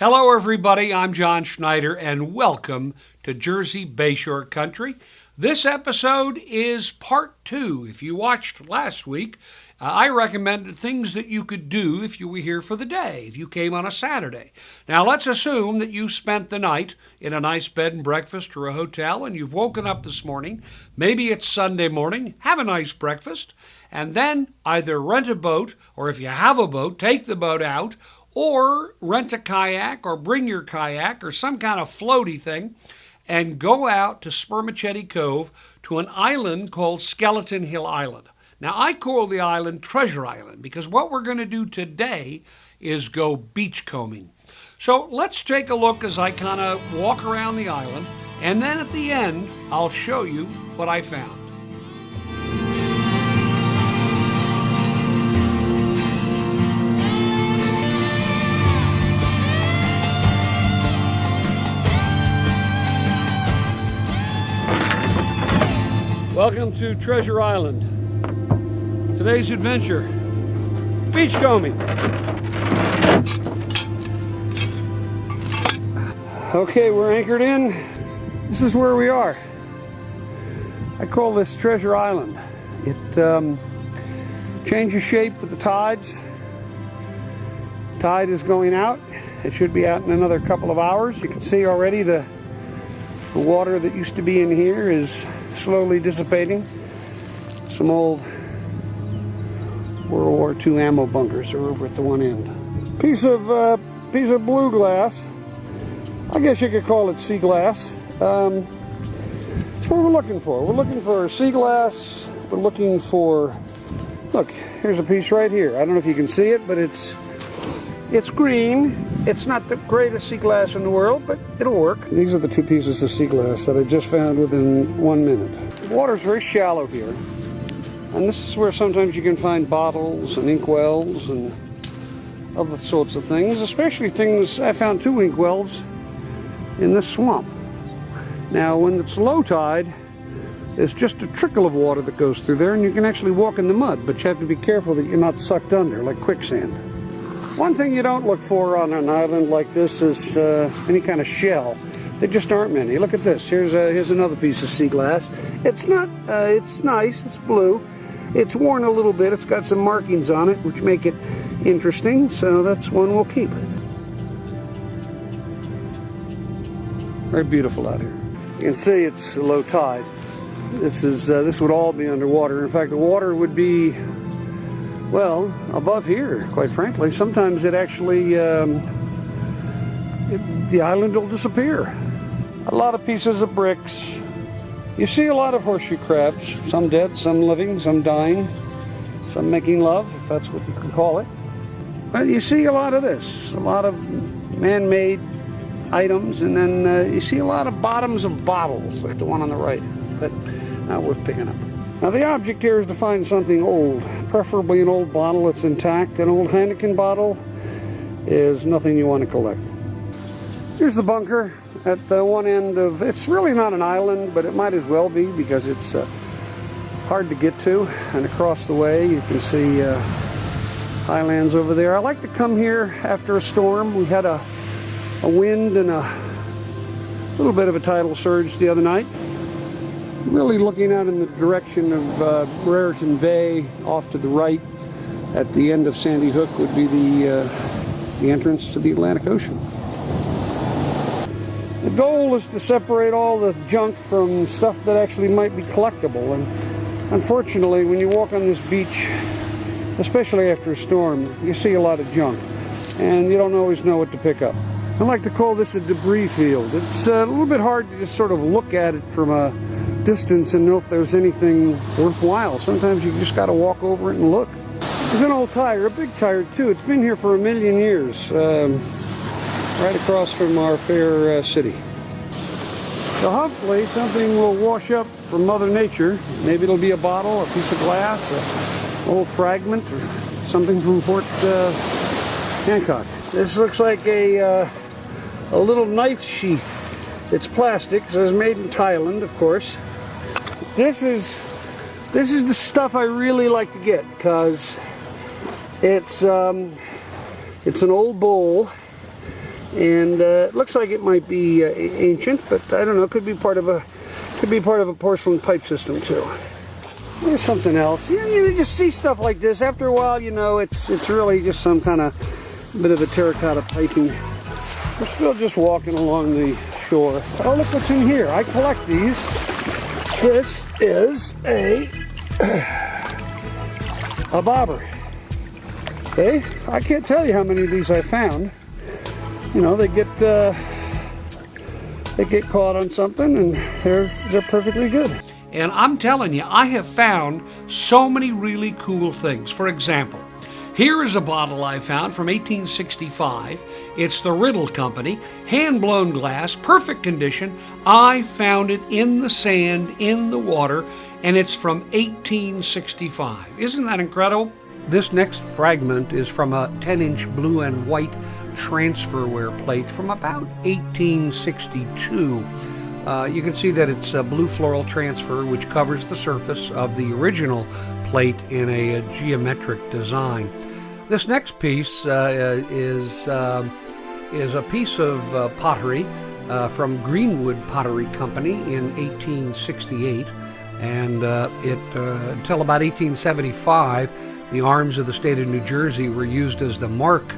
Hello, everybody. I'm John Schneider, and welcome to Jersey Bayshore Country. This episode is part 2. If you watched last week, I recommended things that you could do if you were here for the day, if you came on a Saturday. Now, let's assume that you spent the night in a nice bed and breakfast or a hotel, and you've woken up this morning. Maybe it's Sunday morning. Have a nice breakfast, and then either rent a boat, or if you have a boat, take the boat out, or rent a kayak, or bring your kayak, or some kind of floaty thing, and go out to Spermaceti Cove to an island called Skeleton Hill Island. Now, I call the island Treasure Island because what we're going to do today is go beachcombing. So let's take a look as I kind of walk around the island, and then at the end, I'll show you what I found. Welcome to Treasure Island. Today's adventure, beachcombing. Okay, we're anchored in. This is where we are. I call this Treasure Island. It changes shape with the tides. Tide is going out. It should be out in another couple of hours. You can see already the water that used to be in here is slowly dissipating. Some old World War II ammo bunkers are over at the one end. Piece of blue glass. I guess you could call it sea glass. That's what we're looking for. We're looking for sea glass. We're looking for, look, here's a piece right here. I don't know if you can see it, but it's green. It's not the greatest sea glass in the world, but it'll work. These are the two pieces of sea glass that I just found within 1 minute. The water's very shallow here, and this is where sometimes you can find bottles and inkwells and other sorts of things, especially things. I found 2 inkwells in this swamp. Now, when it's low tide, there's just a trickle of water that goes through there, and you can actually walk in the mud, but you have to be careful that you're not sucked under like quicksand. One thing you don't look for on an island like this is any kind of shell. There just aren't many. Look at this. Here's another piece of sea glass. It's not. It's nice. It's blue. It's worn a little bit. It's got some markings on it, which make it interesting. So that's one we'll keep. Very beautiful out here. You can see it's low tide. This would all be underwater. In fact, the water would be, well, above here, quite frankly. Sometimes it actually, the island will disappear. A lot of pieces of bricks. You see a lot of horseshoe crabs, some dead, some living, some dying, some making love, if that's what you can call it. But you see a lot of this, a lot of man-made items, and then you see a lot of bottoms of bottles, like the one on the right, but not worth picking up. Now, the object here is to find something old, preferably an old bottle that's intact. An old Heineken bottle is nothing you want to collect. Here's the bunker at the one end of, it's really not an island, but it might as well be because it's hard to get to. And across the way, you can see highlands over there. I like to come here after a storm. We had a wind and a little bit of a tidal surge the other night. Really looking out in the direction of Brereton Bay off to the right at the end of Sandy Hook would be the entrance to the Atlantic Ocean. The goal is to separate all the junk from stuff that actually might be collectible, and unfortunately when you walk on this beach, especially after a storm, you see a lot of junk and you don't always know what to pick up. I like to call this a debris field. It's a little bit hard to just sort of look at it from a distance and know if there's anything worthwhile. Sometimes you just got to walk over it and look. There's an old tire, a big tire too. It's been here for 1,000,000 years, right across from our fair city. So hopefully something will wash up from Mother Nature. Maybe it'll be a bottle, a piece of glass, an old fragment, or something from Fort Hancock. This looks like a little knife sheath. It's plastic, so it's made in Thailand, of course. This is the stuff I really like to get because it's an old bowl and it looks like it might be ancient, but I don't know. It could be part of a porcelain pipe system too. Here's something else. You just see stuff like this. After a while, you know, it's really just some kind of bit of a terracotta piping. We're still just walking along the shore. Oh, look what's in here. I collect these. This is a bobber. Okay, I can't tell you how many of these I found. You know, they get caught on something, and they're perfectly good. And I'm telling you, I have found so many really cool things. For example, here is a bottle I found from 1865. It's the Riddle Company, hand-blown glass, perfect condition. I found it in the sand, in the water, and it's from 1865. Isn't that incredible? This next fragment is from a 10-inch blue and white transferware plate from about 1862. You can see that it's a blue floral transfer which covers the surface of the original plate in a geometric design. This next piece is a piece of pottery from Greenwood Pottery Company in 1868, and until about 1875, the arms of the state of New Jersey were used as the mark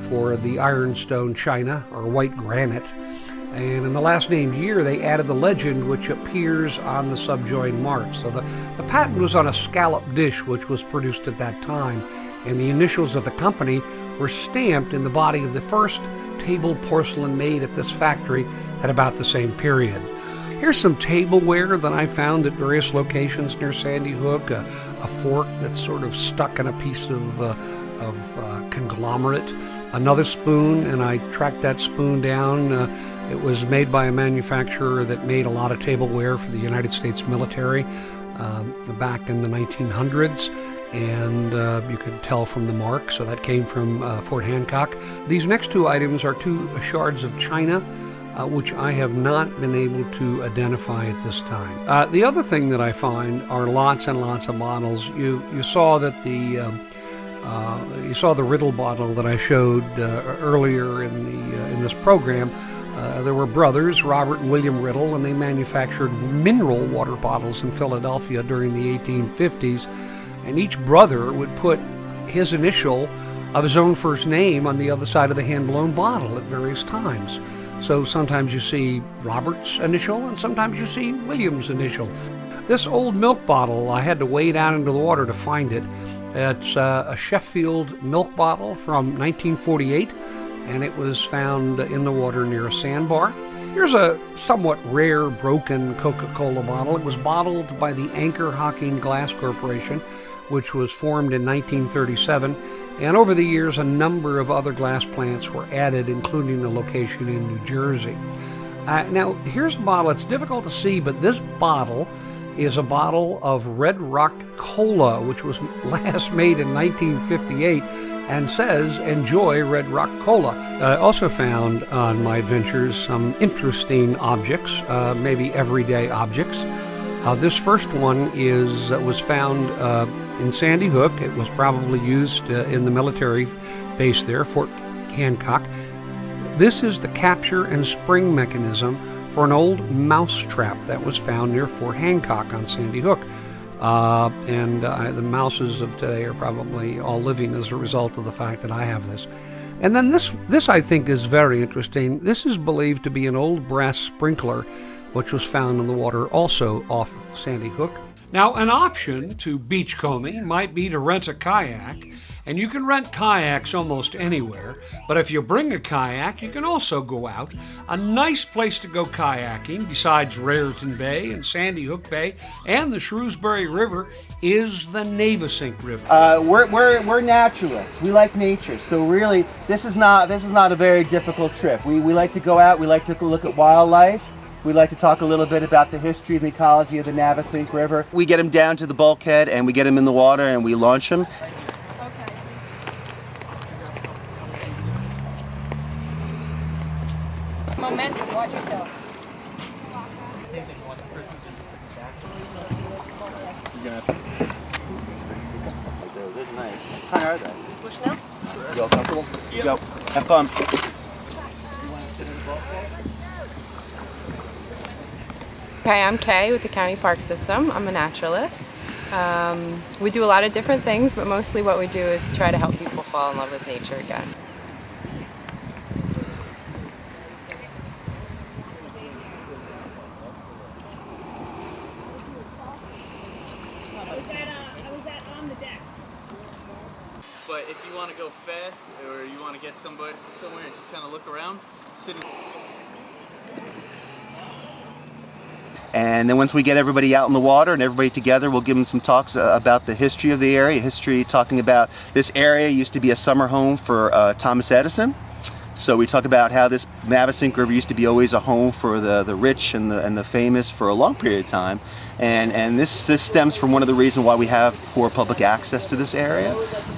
for the ironstone china or white granite. And in the last named year, they added the legend which appears on the subjoined marks. So the patent was on a scallop dish which was produced at that time, and the initials of the company were stamped in the body of the first table porcelain made at this factory at about the same period. Here's some tableware that I found at various locations near Sandy Hook, a fork that's sort of stuck in a piece of conglomerate, another spoon, and I tracked that spoon down. It was made by a manufacturer that made a lot of tableware for the United States military back in the 1900s, and you could tell from the mark, so that came from Fort Hancock. These next two items are two shards of china, which I have not been able to identify at this time. The other thing that I find are lots and lots of bottles. You saw that you saw the Riddle bottle that I showed earlier in this program. There were brothers, Robert and William Riddle, and they manufactured mineral water bottles in Philadelphia during the 1850s. And each brother would put his initial of his own first name on the other side of the hand-blown bottle at various times. So sometimes you see Robert's initial, and sometimes you see William's initial. This old milk bottle, I had to wade out into the water to find it. It's a Sheffield milk bottle from 1948. And it was found in the water near a sandbar. Here's a somewhat rare broken Coca-Cola bottle. It was bottled by the Anchor Hocking Glass Corporation, which was formed in 1937. And over the years, a number of other glass plants were added, including a location in New Jersey. Now, here's a bottle. It's difficult to see, but this bottle is a bottle of Red Rock Cola, which was last made in 1958. And says, "Enjoy Red Rock Cola." I also found on my adventures some interesting objects, maybe everyday objects. This first one was found in Sandy Hook. It was probably used in the military base there, Fort Hancock. This is the capture and spring mechanism for an old mouse trap that was found near Fort Hancock on Sandy Hook. The mouses of today are probably all living as a result of the fact that I have this. And then this I think is very interesting. This is believed to be an old brass sprinkler, which was found in the water also off Sandy Hook. Now, an option to beachcombing might be to rent a kayak, and you can rent kayaks almost anywhere, but if you bring a kayak, you can also go out. A nice place to go kayaking, besides Raritan Bay and Sandy Hook Bay and the Shrewsbury River, is the Navesink River. We're naturalists. We like nature, so really, this is not a very difficult trip. We like to go out. We like to look at wildlife. We like to talk a little bit about the history and the ecology of the Navesink River. We get them down to the bulkhead and we get them in the water and we launch them. Momentum, watch yourself. Those are nice. How high are they? Push now? You all comfortable? Yep. Go. Have fun. Okay, I'm Kay with the County Park System. I'm a naturalist. We do a lot of different things, but mostly what we do is try to help people fall in love with nature again. But if you want to go fast or you want to get somewhere and just kind of look around, sitting. And then once we get everybody out in the water and everybody together, we'll give them some talks about the history of the area, talking about this area used to be a summer home for Thomas Edison. So we talk about how this Navesink River used to be always a home for the rich and the famous for a long period of time. And this stems from one of the reasons why we have poor public access to this area,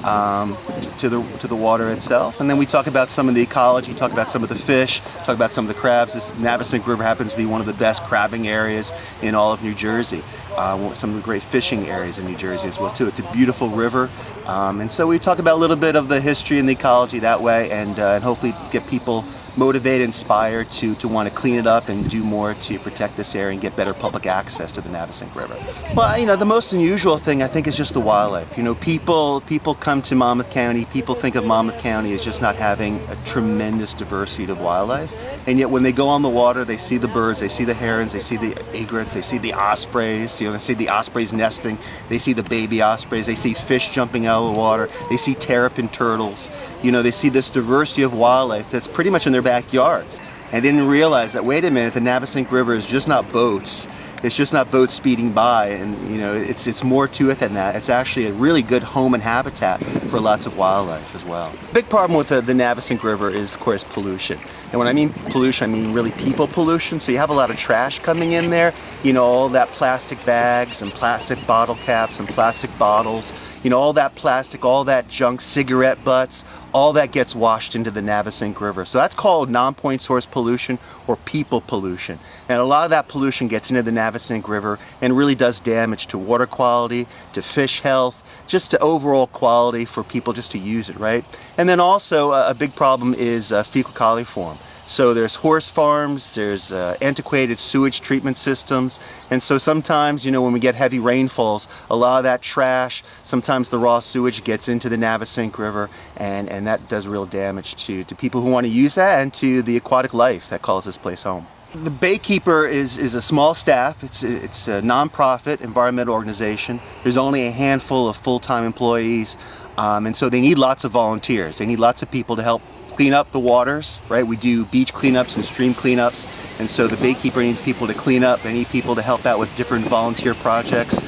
to the water itself. And then we talk about some of the ecology, talk about some of the fish, talk about some of the crabs. This Navesink River happens to be one of the best crabbing areas in all of New Jersey. Some of the great fishing areas in New Jersey as well too. It's a beautiful river. And so we talk about a little bit of the history and the ecology that way, and hopefully get people motivated, inspired to want to clean it up and do more to protect this area and get better public access to the Navesink River. Well, the most unusual thing I think is just the wildlife. People come to Monmouth County, people think of Monmouth County as just not having a tremendous diversity of wildlife, and yet when they go on the water, they see the birds, they see the herons, they see the egrets, they see the ospreys, they see the ospreys nesting, they see the baby ospreys, they see fish jumping out of the water, they see terrapin turtles. They see this diversity of wildlife that's pretty much in their backyards. And they didn't realize that, wait a minute, the Navesink River is just not boats. It's just not boats speeding by, and it's more to it than that. It's actually a really good home and habitat for lots of wildlife as well. Big problem with the Navesink River is, of course, pollution. And when I mean pollution, I mean really people pollution. So you have a lot of trash coming in there, all that plastic bags and plastic bottle caps and plastic bottles, all that plastic, all that junk, cigarette butts, all that gets washed into the Navesink River. So that's called non-point source pollution or people pollution. And a lot of that pollution gets into the Navesink River and really does damage to water quality, to fish health, just to overall quality for people just to use it, right? And then also a big problem is fecal coliform. So there's horse farms, there's antiquated sewage treatment systems, and so sometimes, when we get heavy rainfalls, a lot of that trash, sometimes the raw sewage gets into the Navesink River, and that does real damage to people who want to use that and to the aquatic life that calls this place home. The Baykeeper is a small staff. It's a non-profit environmental organization. There's only a handful of full-time employees, and so they need lots of volunteers. They need lots of people to help clean up the waters, right? We do beach cleanups and stream cleanups, and so the Baykeeper needs people to clean up. They need people to help out with different volunteer projects,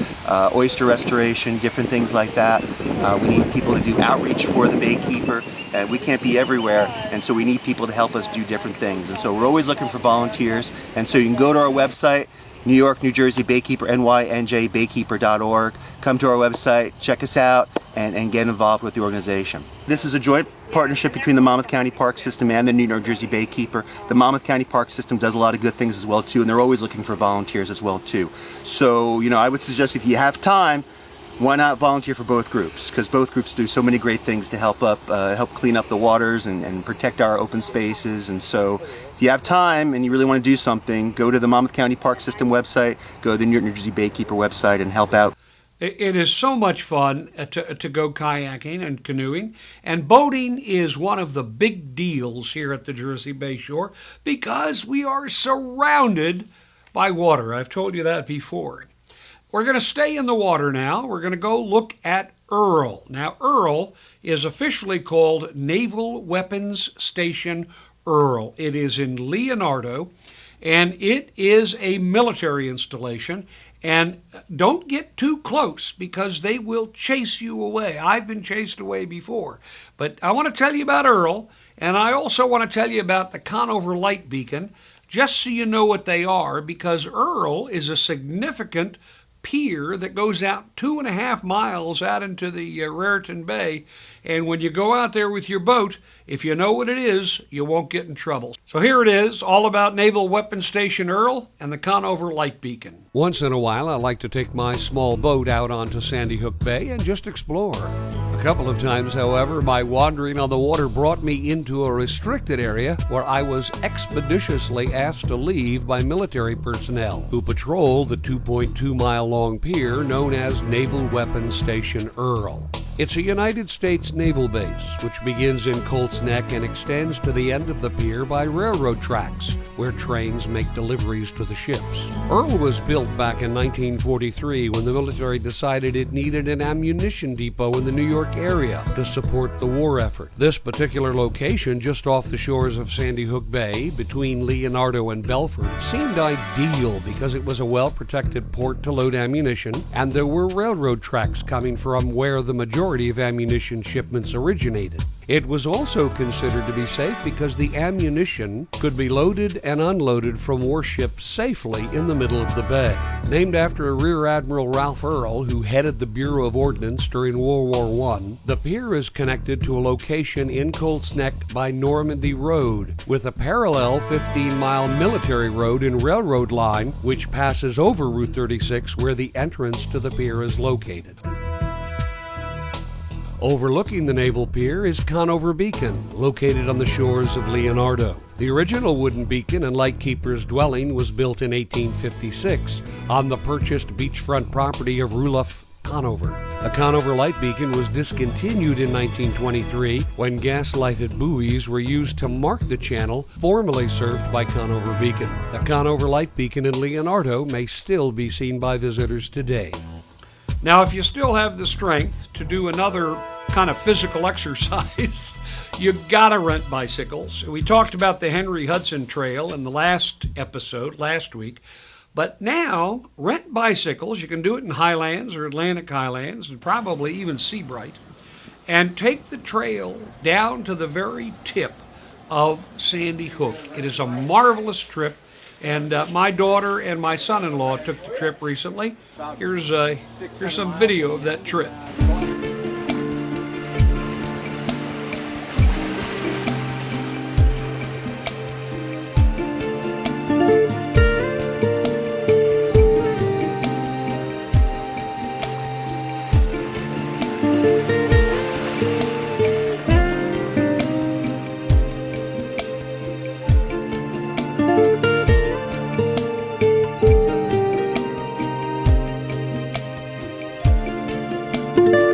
oyster restoration, different things like that. We need people to do outreach for the Baykeeper. We can't be everywhere, and so we need people to help us do different things. And so we're always looking for volunteers, and so you can go to our website, New York, New Jersey Baykeeper, nynjbaykeeper.org. Come to our website, check us out, and get involved with the organization. This is a joint partnership between the Monmouth County Park System and the New York Jersey Baykeeper. The Monmouth County Park System does a lot of good things as well too, and they're always looking for volunteers as well too. So, I would suggest if you have time, why not volunteer for both groups? Because both groups do so many great things to help clean up the waters and protect our open spaces. And so if you have time and you really want to do something, go to the Monmouth County Park System website, go to the New York, New Jersey Baykeeper website and help out. It is so much fun to go kayaking and canoeing, and boating is one of the big deals here at the Jersey Bayshore because we are surrounded by water. I've told you that before. We're going to stay in the water now. We're going to go look at Earl. Now, Earl is officially called Naval Weapons Station Earl. It is in Leonardo, and it is a military installation. And don't get too close because they will chase you away. I've been chased away before. But I want to tell you about Earl, and I also want to tell you about the Conover Light Beacon, just so you know what they are, because Earl is a significant pier that goes out 2.5 miles out into the Raritan Bay, and when you go out there with your boat, if you know what it is, you won't get in trouble. So here it is, all about Naval Weapons Station Earl and the Conover Light Beacon. Once in a while, I like to take my small boat out onto Sandy Hook Bay and just explore. The A couple of times, however, my wandering on the water brought me into a restricted area where I was expeditiously asked to leave by military personnel who patrol the 2.2-mile-long pier known as Naval Weapons Station Earl. It's a United States naval base, which begins in Colts Neck and extends to the end of the pier by railroad tracks, where trains make deliveries to the ships. Earl was built back in 1943 when the military decided it needed an ammunition depot in the New York area to support the war effort. This particular location, just off the shores of Sandy Hook Bay, between Leonardo and Belford, seemed ideal because it was a well-protected port to load ammunition, and there were railroad tracks coming from where the majority of ammunition shipments originated. It was also considered to be safe because the ammunition could be loaded and unloaded from warships safely in the middle of the bay. Named after Rear Admiral Ralph Earl, who headed the Bureau of Ordnance during World War I, the pier is connected to a location in Colts Neck by Normandy Road, with a parallel 15-mile military road and railroad line which passes over Route 36 where the entrance to the pier is located. Overlooking the naval pier is Conover Beacon, located on the shores of Leonardo. The original wooden beacon and lightkeeper's dwelling was built in 1856 on the purchased beachfront property of Rudolph Conover. The Conover light beacon was discontinued in 1923 when gas-lighted buoys were used to mark the channel formerly served by Conover Beacon. The Conover light beacon in Leonardo may still be seen by visitors today. Now, if you still have the strength to do another kind of physical exercise, you gotta rent bicycles. We talked about the Henry Hudson Trail in the last episode, last week, but now rent bicycles. You can do it in Highlands or Atlantic Highlands and probably even Seabright, and take the trail down to the very tip of Sandy Hook. It is a marvelous trip. And my daughter and my son-in-law took the trip recently. Here's some video of that trip. you.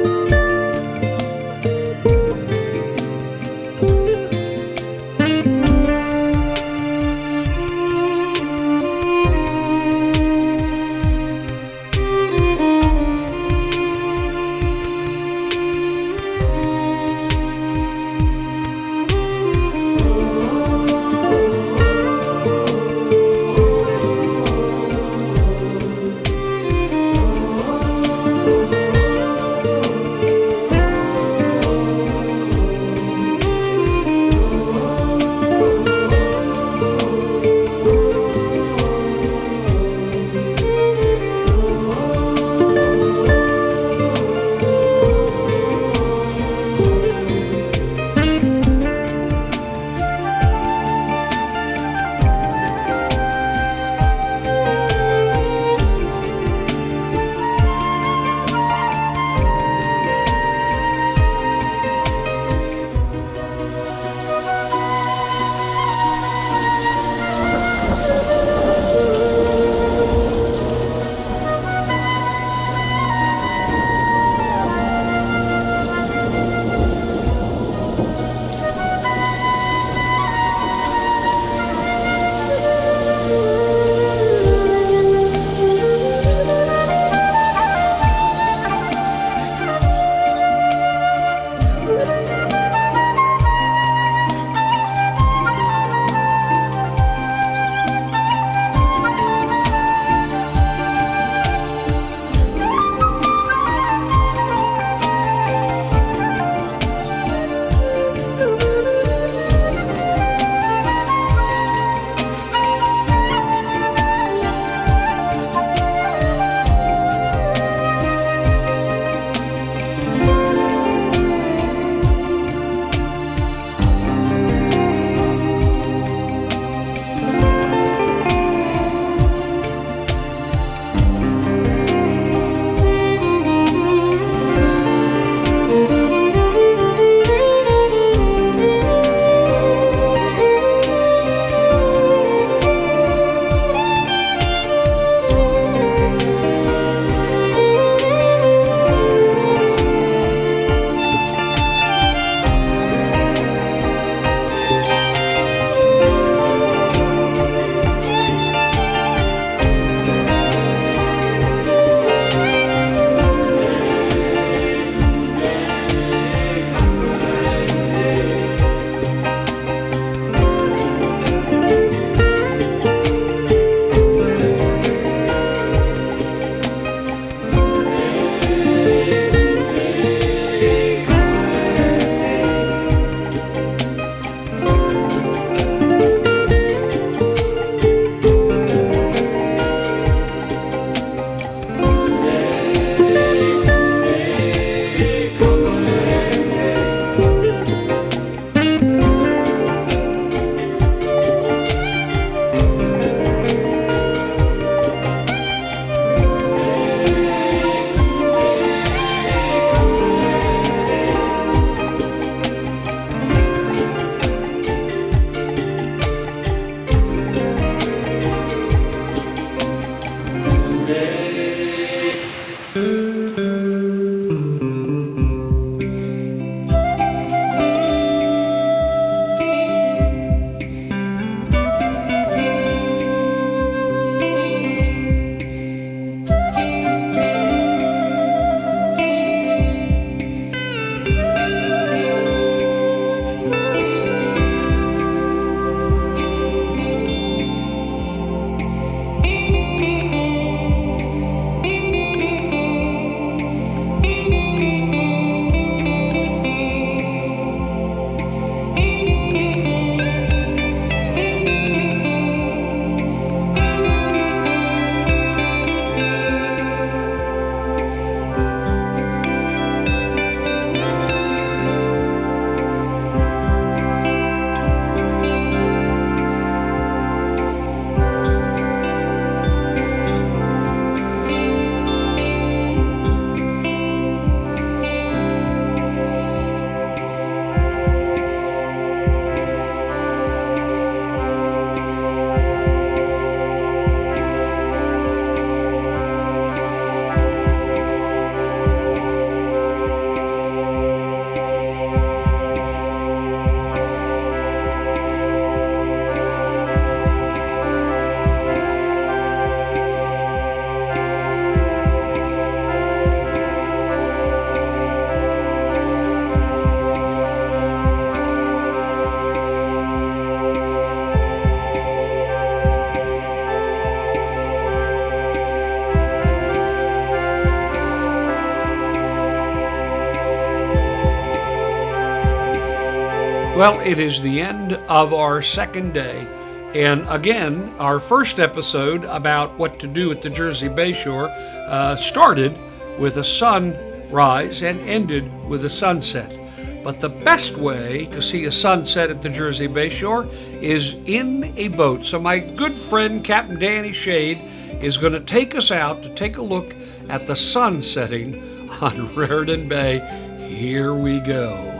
Well, it is the end of our second day. And again, our first episode about what to do at the Jersey Bayshore started with a sunrise and ended with a sunset. But the best way to see a sunset at the Jersey Bayshore is in a boat. So my good friend Captain Danny Shade is going to take us out to take a look at the sun setting on Raritan Bay. Here we go.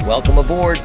Welcome aboard.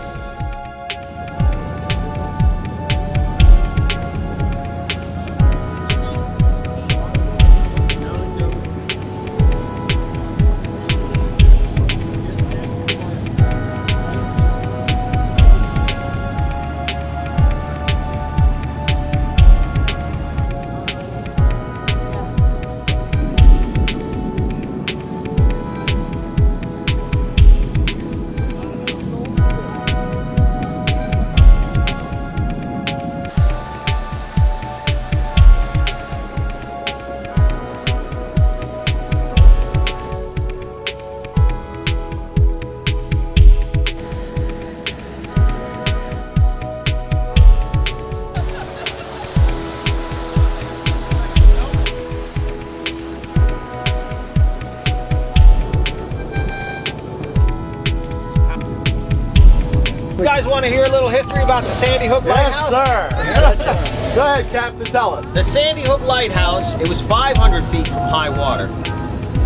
You guys want to hear a little history about the Sandy Hook Lighthouse? Yes, sir. Go ahead, Captain, tell us. The Sandy Hook Lighthouse, it was 500 feet from high water.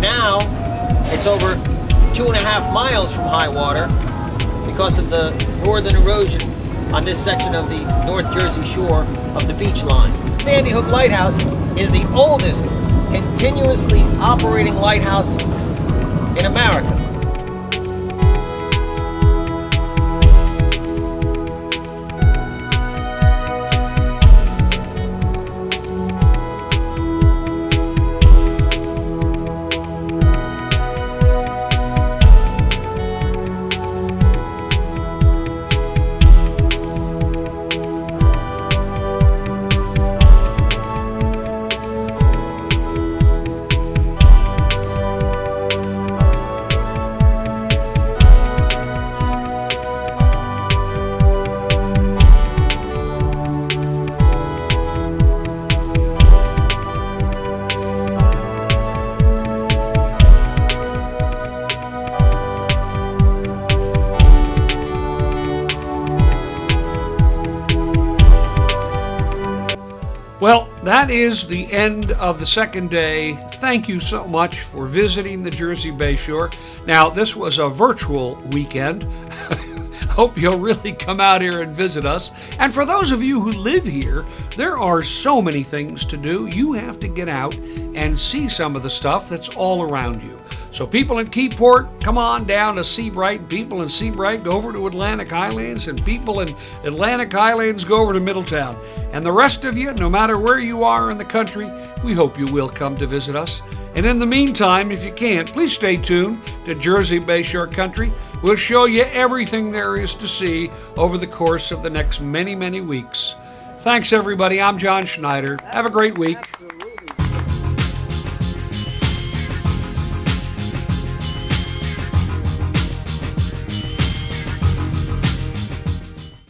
Now, it's over 2.5 miles from high water because of the northern erosion on this section of the North Jersey shore of the beach line. Sandy Hook Lighthouse is the oldest continuously operating lighthouse in America. Well, that is the end of the second day. Thank you so much for visiting the Jersey Bayshore. Now, this was a virtual weekend. Hope you'll really come out here and visit us. And for those of you who live here, there are so many things to do. You have to get out and see some of the stuff that's all around you. So people in Keyport, come on down to Seabright. People in Seabright, go over to Atlantic Highlands. And people in Atlantic Highlands, go over to Middletown. And the rest of you, no matter where you are in the country, we hope you will come to visit us. And in the meantime, if you can, please stay tuned to Jersey Bayshore Country. We'll show you everything there is to see over the course of the next many, many weeks. Thanks, everybody. I'm John Schneider. Have a great week.